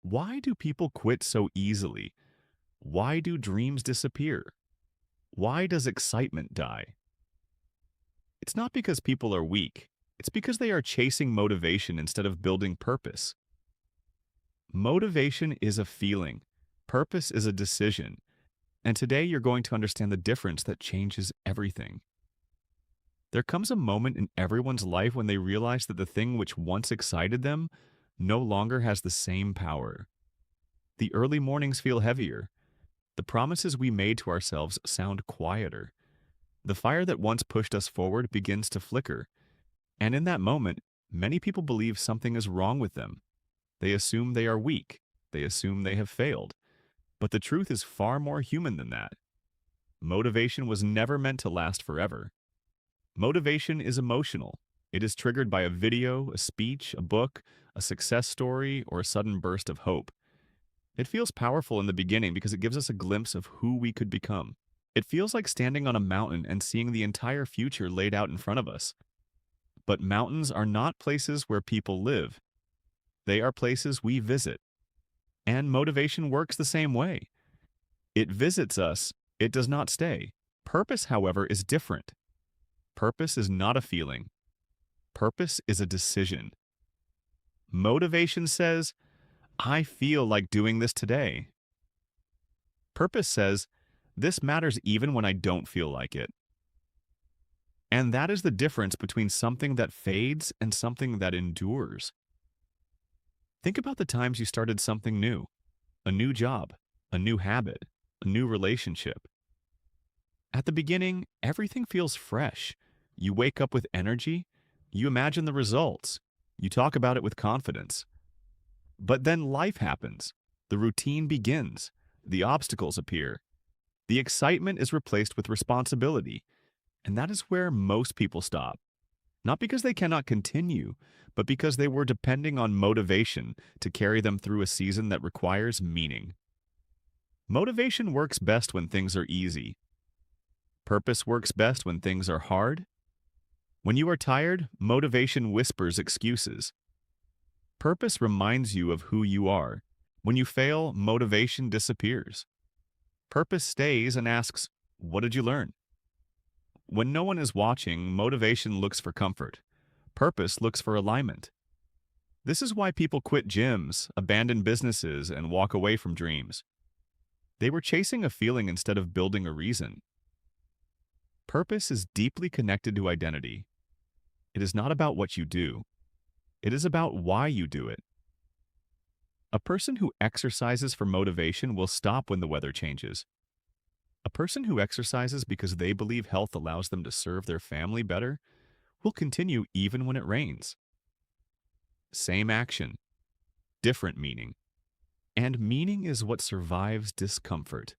Why do people quit so easily? Why do dreams disappear? Why does excitement die? It's not because people are weak. It's because they are chasing motivation instead of building purpose. Motivation is a feeling. Purpose is a decision. And today you're going to understand the difference that changes everything. There comes a moment in everyone's life when they realize that the thing which once excited them no longer has the same power. The early mornings feel heavier. The promises we made to ourselves sound quieter. The fire that once pushed us forward begins to flicker. And in that moment, many people believe something is wrong with them. They assume they are weak. They assume they have failed. But the truth is far more human than that. Motivation was never meant to last forever. Motivation is emotional. It is triggered by a video, a speech, a book, a success story, or a sudden burst of hope. It feels powerful in the beginning because it gives us a glimpse of who we could become. It feels like standing on a mountain and seeing the entire future laid out in front of us. But mountains are not places where people live. They are places we visit. And motivation works the same way. It visits us, it does not stay. Purpose, however, is different. Purpose is not a feeling. Purpose is a decision. Motivation says, I feel like doing this today. Purpose says, this matters even when I don't feel like it. And that is the difference between something that fades and something that endures. Think about the times you started something new, a new job, a new habit, a new relationship. At the beginning, everything feels fresh. You wake up with energy, you imagine the results, you talk about it with confidence. But then life happens, the routine begins, the obstacles appear. The excitement is replaced with responsibility, and that is where most people stop. Not because they cannot continue, but because they were depending on motivation to carry them through a season that requires meaning. Motivation works best when things are easy. Purpose works best when things are hard. When you are tired, motivation whispers excuses. Purpose reminds you of who you are. When you fail, motivation disappears. Purpose stays and asks, what did you learn? When no one is watching, motivation looks for comfort. Purpose looks for alignment. This is why people quit gyms, abandon businesses, and walk away from dreams. They were chasing a feeling instead of building a reason. Purpose is deeply connected to identity. It is not about what you do. It is about why you do it. A person who exercises for motivation will stop when the weather changes. A person who exercises because they believe health allows them to serve their family better will continue even when it rains. Same action, different meaning. And meaning is what survives discomfort.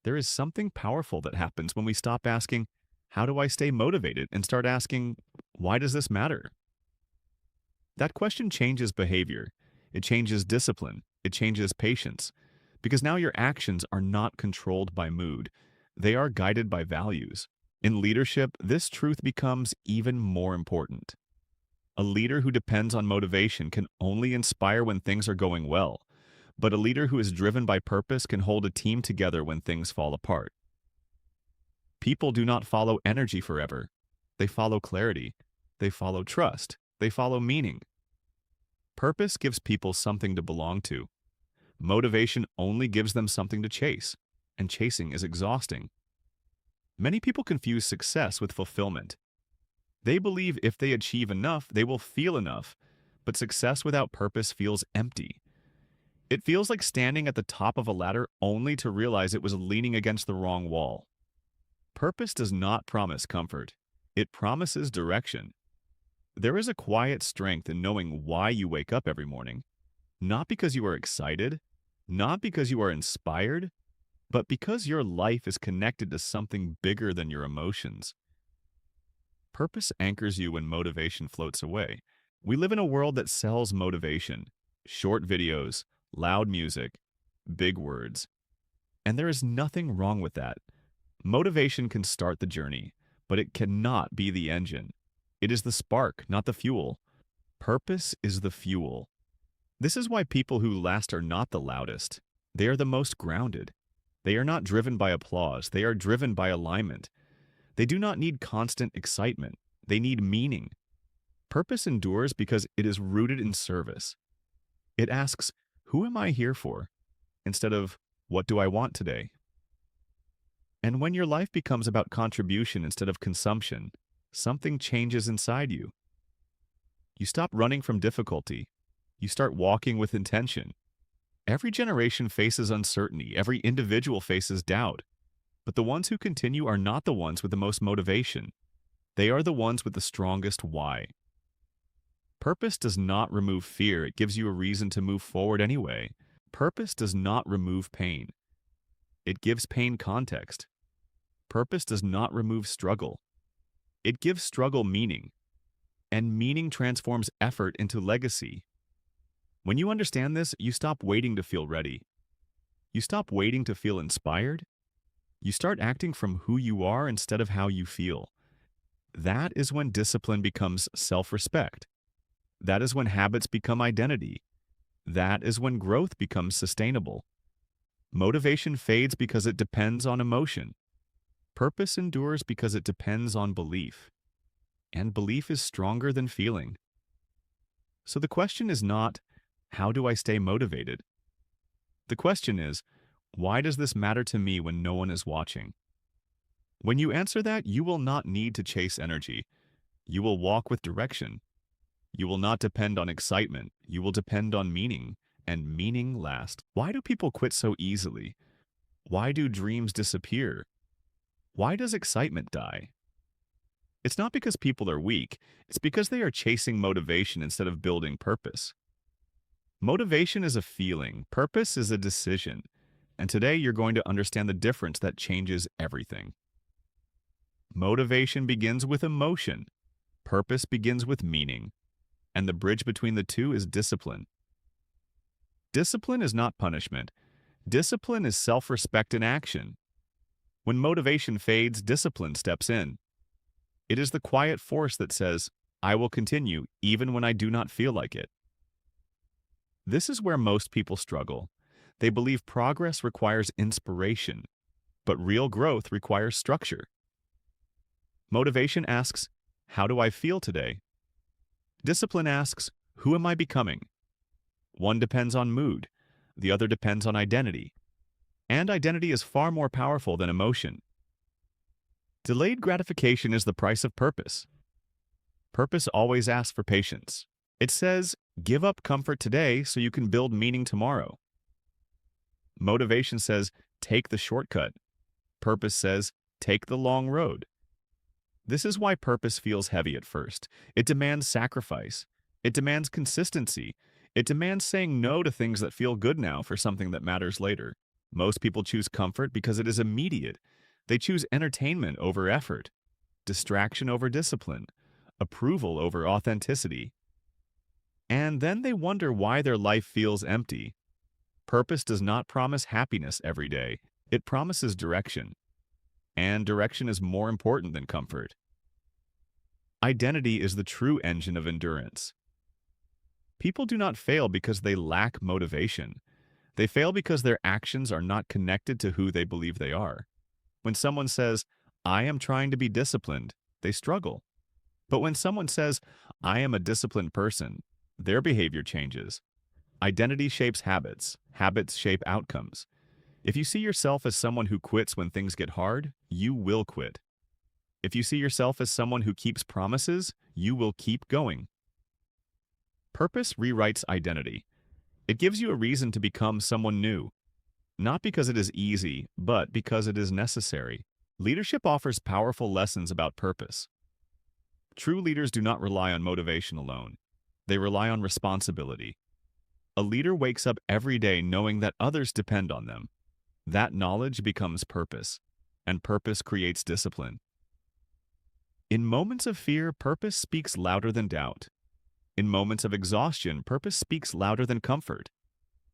There is something powerful that happens when we stop asking, how do I stay motivated? And start asking, why does this matter? That question changes behavior. It changes discipline. It changes patience. Because now your actions are not controlled by mood. They are guided by values. In leadership, this truth becomes even more important. A leader who depends on motivation can only inspire when things are going well, but a leader who is driven by purpose can hold a team together when things fall apart. People do not follow energy forever. They follow clarity. They follow trust. They follow meaning. Purpose gives people something to belong to. Motivation only gives them something to chase, and chasing is exhausting. Many people confuse success with fulfillment. They believe if they achieve enough, they will feel enough, but success without purpose feels empty. It feels like standing at the top of a ladder only to realize it was leaning against the wrong wall. Purpose does not promise comfort. It promises direction. There is a quiet strength in knowing why you wake up every morning. Not because you are excited, not because you are inspired, but because your life is connected to something bigger than your emotions. Purpose anchors you when motivation floats away. We live in a world that sells motivation, short videos, loud music, big words. And there is nothing wrong with that. Motivation can start the journey, but it cannot be the engine. It is the spark, not the fuel. Purpose is the fuel. This is why people who last are not the loudest. They are the most grounded. They are not driven by applause. They are driven by alignment. They do not need constant excitement. They need meaning. Purpose endures because it is rooted in service. It asks, who am I here for? Instead of, what do I want today? And when your life becomes about contribution instead of consumption, something changes inside you. You stop running from difficulty. You start walking with intention. Every generation faces uncertainty. Every individual faces doubt. But the ones who continue are not the ones with the most motivation. They are the ones with the strongest why. Purpose does not remove fear. It gives you a reason to move forward anyway. Purpose does not remove pain. It gives pain context. Purpose does not remove struggle. It gives struggle meaning. And meaning transforms effort into legacy. When you understand this, you stop waiting to feel ready. You stop waiting to feel inspired. You start acting from who you are instead of how you feel. That is when discipline becomes self-respect. That is when habits become identity. That is when growth becomes sustainable. Motivation fades because it depends on emotion. Purpose endures because it depends on belief. And belief is stronger than feeling. So the question is not, how do I stay motivated? The question is, why does this matter to me when no one is watching? When you answer that, you will not need to chase energy. You will walk with direction. You will not depend on excitement. You will depend on meaning, and meaning lasts. Why do people quit so easily? Why do dreams disappear? Why does excitement die? It's not because people are weak. It's because they are chasing motivation instead of building purpose. Motivation is a feeling. Purpose is a decision. And today you're going to understand the difference that changes everything. Motivation begins with emotion. Purpose begins with meaning. And the bridge between the two is discipline. Discipline is not punishment. Discipline is self-respect in action. When motivation fades, discipline steps in. It is the quiet force that says, I will continue even when I do not feel like it. This is where most people struggle. They believe progress requires inspiration, but real growth requires structure. Motivation asks, how do I feel today? Discipline asks, who am I becoming? One depends on mood, the other depends on identity. And identity is far more powerful than emotion. Delayed gratification is the price of purpose. Purpose always asks for patience. It says, give up comfort today so you can build meaning tomorrow. Motivation says, take the shortcut. Purpose says, take the long road. This is why purpose feels heavy at first. It demands sacrifice. It demands consistency. It demands saying no to things that feel good now for something that matters later. Most people choose comfort because it is immediate. They choose entertainment over effort, distraction over discipline, approval over authenticity. And then they wonder why their life feels empty. Purpose does not promise happiness every day. It promises direction. And direction is more important than comfort. Identity is the true engine of endurance. People do not fail because they lack motivation. They fail because their actions are not connected to who they believe they are. When someone says, I am trying to be disciplined, they struggle. But when someone says, I am a disciplined person, their behavior changes. Identity shapes habits. Habits shape outcomes. If you see yourself as someone who quits when things get hard, you will quit. If you see yourself as someone who keeps promises, you will keep going. Purpose rewrites identity. It gives you a reason to become someone new. Not because it is easy, but because it is necessary. Leadership offers powerful lessons about purpose. True leaders do not rely on motivation alone. They rely on responsibility. A leader wakes up every day knowing that others depend on them. That knowledge becomes purpose, and purpose creates discipline. In moments of fear, purpose speaks louder than doubt. In moments of exhaustion, purpose speaks louder than comfort.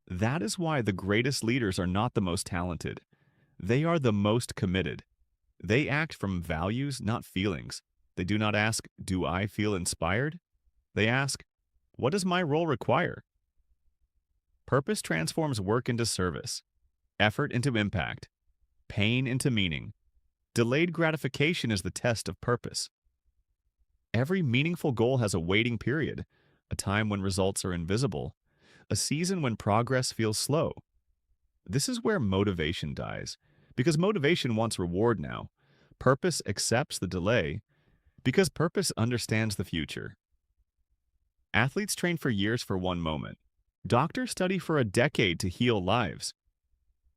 That is why the greatest leaders are not the most talented. They are the most committed. They act from values, not feelings. They do not ask, do I feel inspired? They ask, what does my role require? Purpose transforms work into service, effort into impact, pain into meaning. Delayed gratification is the test of purpose. Every meaningful goal has a waiting period, a time when results are invisible, a season when progress feels slow. This is where motivation dies, because motivation wants reward now. Purpose accepts the delay, because purpose understands the future. Athletes train for years for one moment. Doctors study for a decade to heal lives.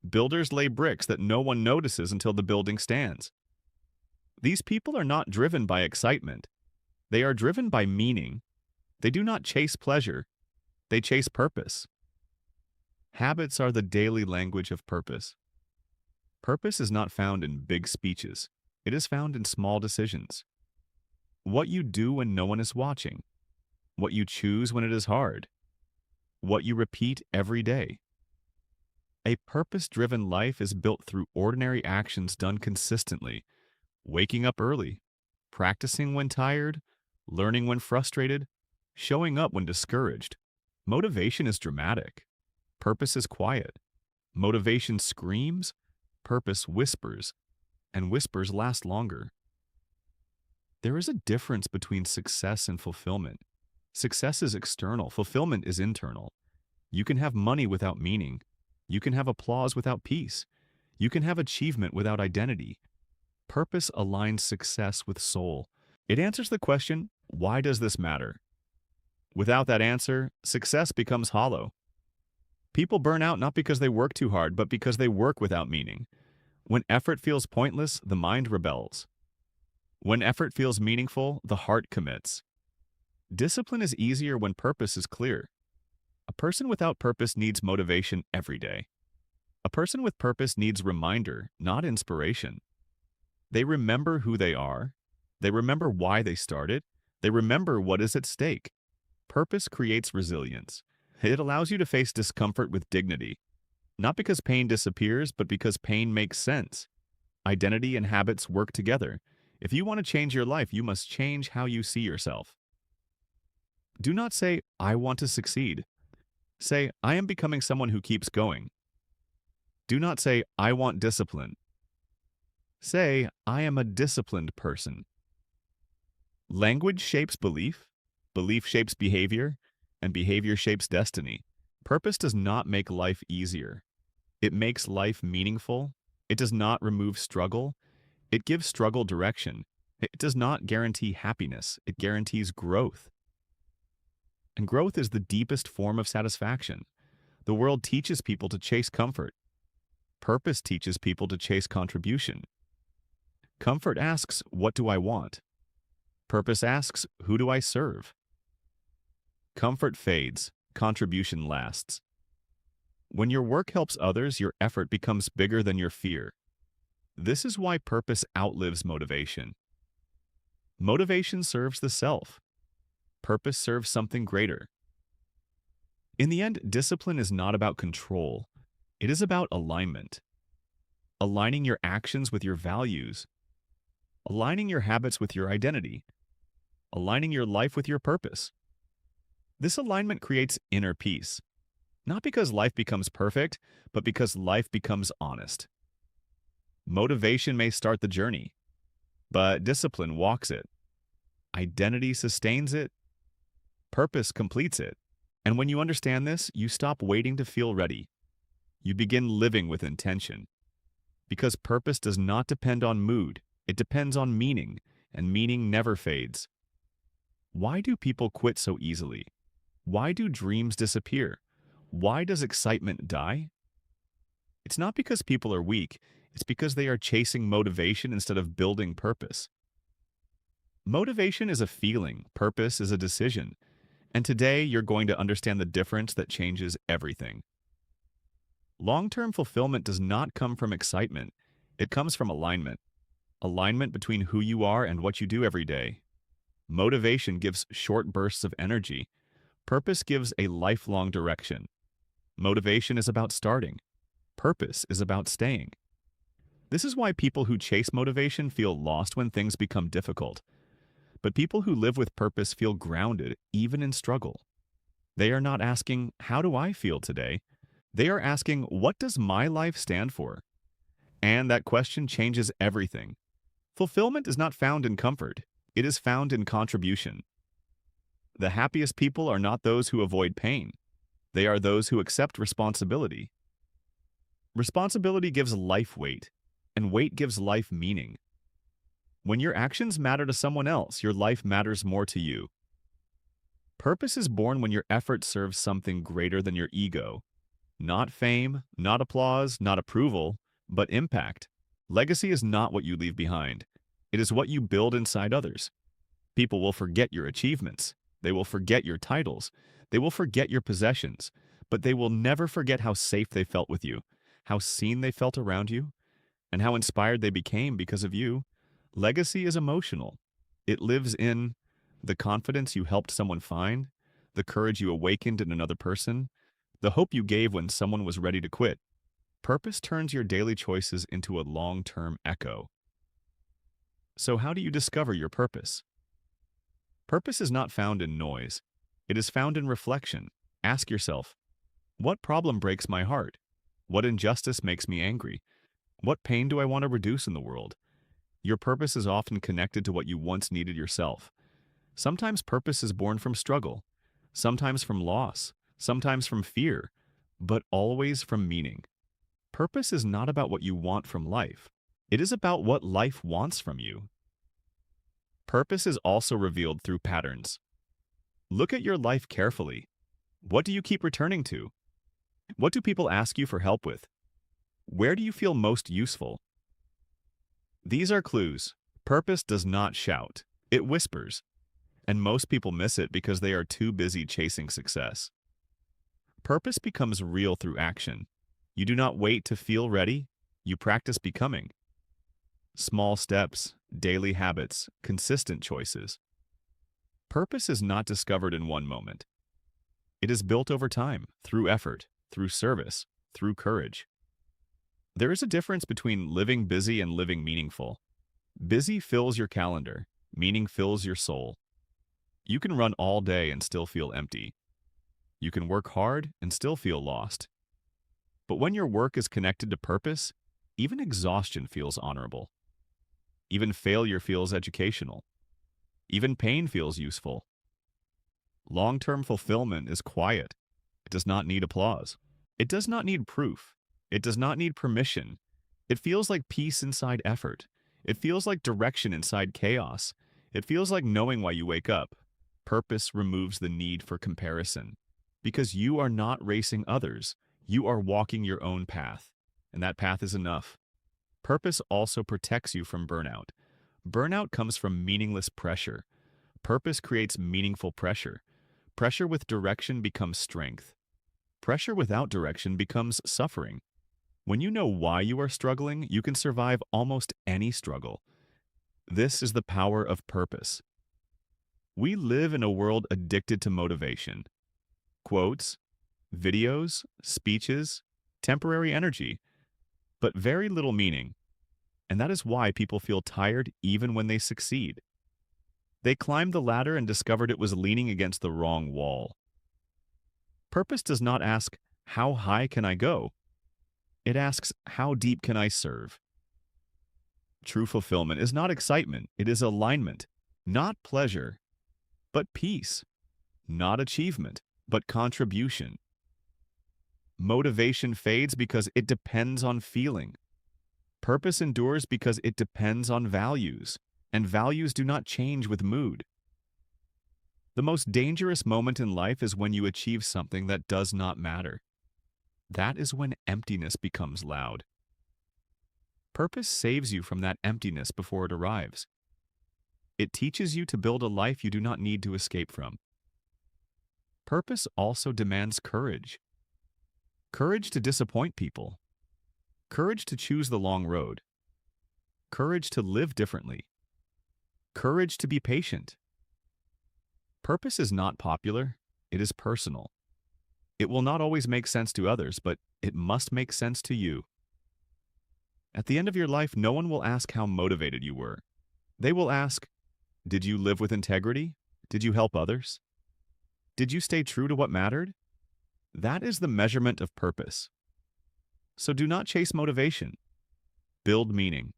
Builders lay bricks that no one notices until the building stands. These people are not driven by excitement. They are driven by meaning. They do not chase pleasure. They chase purpose. Habits are the daily language of purpose. Purpose is not found in big speeches. It is found in small decisions. What you do when no one is watching. What you choose when it is hard. What you repeat every day. A purpose-driven life is built through ordinary actions done consistently. Waking up early, practicing when tired, learning when frustrated, showing up when discouraged. Motivation is dramatic. Purpose is quiet. Motivation screams. Purpose whispers. And whispers last longer. There is a difference between success and fulfillment. Success is external. Fulfillment is internal. You can have money without meaning. You can have applause without peace. You can have achievement without identity. Purpose aligns success with soul. It answers the question, why does this matter? Without that answer, success becomes hollow. People burn out not because they work too hard, but because they work without meaning. When effort feels pointless, the mind rebels. When effort feels meaningful, the heart commits. Discipline is easier when purpose is clear. A person without purpose needs motivation every day. A person with purpose needs reminder, not inspiration. They remember who they are. They remember why they started. They remember what is at stake. Purpose creates resilience. It allows you to face discomfort with dignity. Not because pain disappears, but because pain makes sense. Identity and habits work together. If you want to change your life, you must change how you see yourself. Do not say, I want to succeed. Say, I am becoming someone who keeps going. Do not say, I want discipline. Say, I am a disciplined person. Language shapes belief, belief shapes behavior, and behavior shapes destiny. Purpose does not make life easier. It makes life meaningful. It does not remove struggle. It gives struggle direction. It does not guarantee happiness. It guarantees growth. And growth is the deepest form of satisfaction. The world teaches people to chase comfort. Purpose teaches people to chase contribution. Comfort asks, what do I want? Purpose asks, who do I serve? Comfort fades, contribution lasts. When your work helps others, your effort becomes bigger than your fear. This is why purpose outlives motivation. Motivation serves the self. Purpose serves something greater. In the end, discipline is not about control. It is about alignment. Aligning your actions with your values. Aligning your habits with your identity. Aligning your life with your purpose. This alignment creates inner peace. Not because life becomes perfect, but because life becomes honest. Motivation may start the journey, but discipline walks it. Identity sustains it. Purpose completes it. And when you understand this, you stop waiting to feel ready. You begin living with intention. Because purpose does not depend on mood, it depends on meaning, and meaning never fades. Why do people quit so easily? Why do dreams disappear? Why does excitement die? It's not because people are weak, it's because they are chasing motivation instead of building purpose. Motivation is a feeling, purpose is a decision. And today you're going to understand the difference that changes everything. Long-term fulfillment does not come from excitement. It comes from alignment. Alignment between who you are and what you do every day. Motivation gives short bursts of energy. Purpose gives a lifelong direction. Motivation is about starting. Purpose is about staying. This is why people who chase motivation feel lost when things become difficult. But people who live with purpose feel grounded even in struggle. They are not asking, how do I feel today? They are asking, what does my life stand for? And that question changes everything. Fulfillment is not found in comfort. It is found in contribution. The happiest people are not those who avoid pain. They are those who accept responsibility. Responsibility gives life weight, and weight gives life meaning. When your actions matter to someone else, your life matters more to you. Purpose is born when your effort serves something greater than your ego. Not fame, not applause, not approval, but impact. Legacy is not what you leave behind. It is what you build inside others. People will forget your achievements. They will forget your titles. They will forget your possessions. But they will never forget how safe they felt with you, how seen they felt around you, and how inspired they became because of you. Legacy is emotional. It lives in the confidence you helped someone find, the courage you awakened in another person, the hope you gave when someone was ready to quit. Purpose turns your daily choices into a long-term echo. So how do you discover your purpose? Purpose is not found in noise. It is found in reflection. Ask yourself, what problem breaks my heart? What injustice makes me angry? What pain do I want to reduce in the world? Your purpose is often connected to what you once needed yourself. Sometimes purpose is born from struggle, sometimes from loss, sometimes from fear, but always from meaning. Purpose is not about what you want from life. It is about what life wants from you. Purpose is also revealed through patterns. Look at your life carefully. What do you keep returning to? What do people ask you for help with? Where do you feel most useful? These are clues. Purpose does not shout. It whispers. And most people miss it because they are too busy chasing success. Purpose becomes real through action. You do not wait to feel ready. You practice becoming. Small steps, daily habits, consistent choices. Purpose is not discovered in one moment. It is built over time, through effort, through service, through courage. There is a difference between living busy and living meaningful. Busy fills your calendar. Meaning fills your soul. You can run all day and still feel empty. You can work hard and still feel lost. But when your work is connected to purpose, even exhaustion feels honorable. Even failure feels educational. Even pain feels useful. Long-term fulfillment is quiet. It does not need applause. It does not need proof. It does not need permission. It feels like peace inside effort. It feels like direction inside chaos. It feels like knowing why you wake up. Purpose removes the need for comparison. Because you are not racing others. You are walking your own path. And that path is enough. Purpose also protects you from burnout. Burnout comes from meaningless pressure. Purpose creates meaningful pressure. Pressure with direction becomes strength. Pressure without direction becomes suffering. When you know why you are struggling, you can survive almost any struggle. This is the power of purpose. We live in a world addicted to motivation. Quotes, videos, speeches, temporary energy, but very little meaning. And that is why people feel tired even when they succeed. They climbed the ladder and discovered it was leaning against the wrong wall. Purpose does not ask, how high can I go? It asks, how deep can I serve? True fulfillment is not excitement, it is alignment. Not pleasure, but peace. Not achievement, but contribution. Motivation fades because it depends on feeling. Purpose endures because it depends on values, and values do not change with mood. The most dangerous moment in life is when you achieve something that does not matter. That is when emptiness becomes loud. Purpose saves you from that emptiness before it arrives. It teaches you to build a life you do not need to escape from. Purpose also demands courage. Courage to disappoint people. Courage to choose the long road. Courage to live differently. Courage to be patient. Purpose is not popular, it is personal. It will not always make sense to others, but it must make sense to you. At the end of your life, no one will ask how motivated you were. They will ask, did you live with integrity? Did you help others? Did you stay true to what mattered? That is the measurement of purpose. So do not chase motivation. Build meaning.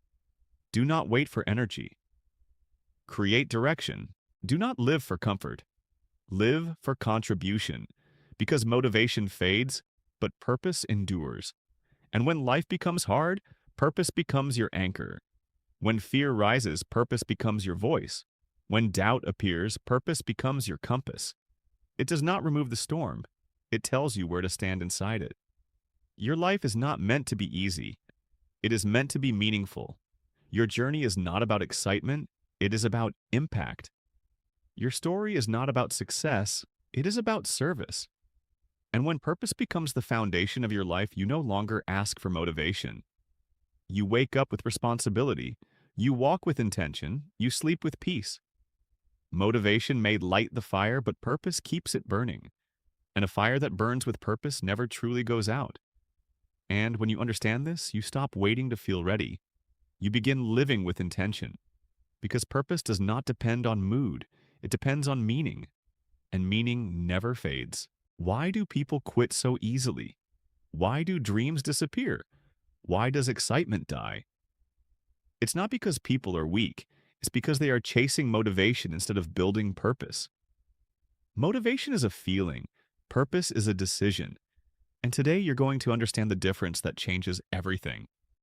Do not wait for energy. Create direction. Do not live for comfort. Live for contribution. Because motivation fades, but purpose endures. And when life becomes hard, purpose becomes your anchor. When fear rises, purpose becomes your voice. When doubt appears, purpose becomes your compass. It does not remove the storm. It tells you where to stand inside it. Your life is not meant to be easy. It is meant to be meaningful. Your journey is not about excitement. It is about impact. Your story is not about success. It is about service. And when purpose becomes the foundation of your life, you no longer ask for motivation. You wake up with responsibility. You walk with intention. You sleep with peace. Motivation may light the fire, but purpose keeps it burning. And a fire that burns with purpose never truly goes out. And when you understand this, you stop waiting to feel ready. You begin living with intention. Because purpose does not depend on mood. It depends on meaning. And meaning never fades. Why do people quit so easily? Why do dreams disappear? Why does excitement die? It's not because people are weak. It's because they are chasing motivation instead of building purpose. Motivation is a feeling. Purpose is a decision. And today you're going to understand the difference that changes everything.